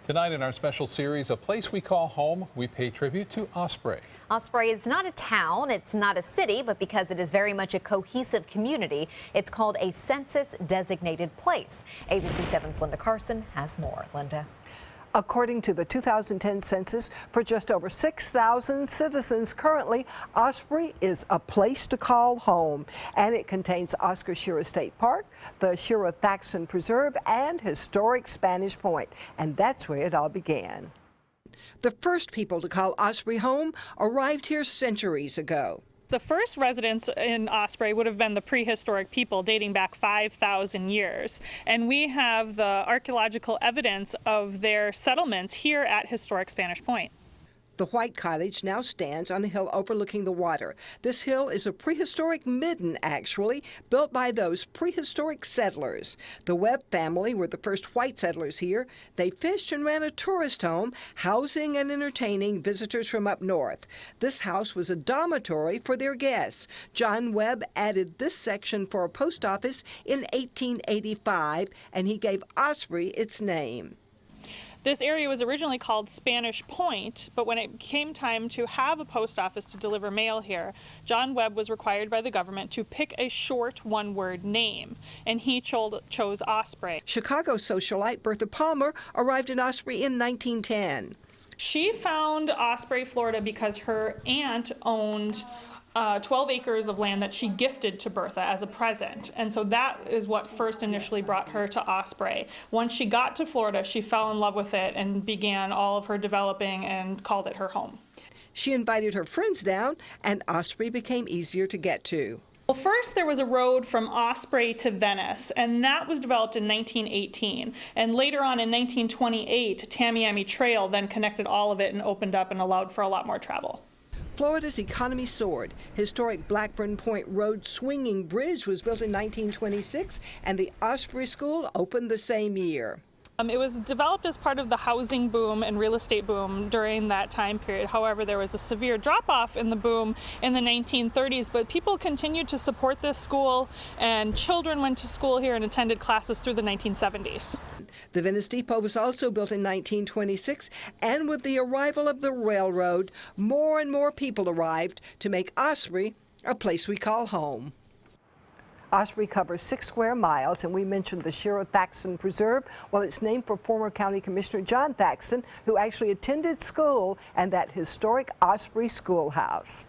Tonight in our special series, A Place We Call Home, we pay tribute to Osprey. Osprey is not a town, it's not a city, but because it is very much a cohesive community, it's called a census-designated place. ABC 7's Linda Carson has more. Linda. According to the 2010 census, for just over 6,000 citizens currently, Osprey is a place to call home. And it contains Oscar Shira State Park, the Shira Thaxton Preserve, and historic Spanish Point. And that's where it all began. The first people to call Osprey home arrived here centuries ago. The first residents in Osprey would have been the prehistoric people dating back 5,000 years. And we have the archaeological evidence of their settlements here at historic Spanish Point. The White Cottage now stands on a hill overlooking the water. This hill is a prehistoric midden, actually, built by those prehistoric settlers. The Webb family were the first white settlers here. They fished and ran a tourist home, housing and entertaining visitors from up north. This house was a dormitory for their guests. John Webb added this section for a post office in 1885, and he gave Osprey its name. This area was originally called Spanish Point, but when it came time to have a post office to deliver mail here, John Webb was required by the government to pick a short one-word name, and he chose Osprey. Chicago socialite Bertha Palmer arrived in Osprey in 1910. She found Osprey, Florida because her aunt owned 12 acres of land that she gifted to Bertha as a present. And so that is what first initially brought her to Osprey. Once she got to Florida, she fell in love with it and began all of her developing and called it her home. She invited her friends down, and Osprey became easier to get to. Well, first there was a road from Osprey to Venice, and that was developed in 1918. And later on in 1928, Tamiami Trail then connected all of it and opened up and allowed for a lot more travel. Florida's economy soared. Historic Blackburn Point Road swinging bridge was built in 1926, and the Osprey School opened the same year. It was developed as part of the housing boom and real estate boom during that time period. However, there was a severe drop-off in the boom in the 1930s, but people continued to support this school, and children went to school here and attended classes through the 1970s. The Venice Depot was also built in 1926, and with the arrival of the railroad, more and more people arrived to make Osprey a place we call home. Osprey covers 6 square miles, and we mentioned the Shira Thaxton Preserve. Well, it's named for former County Commissioner John Thaxton, who actually attended school in that historic Osprey schoolhouse.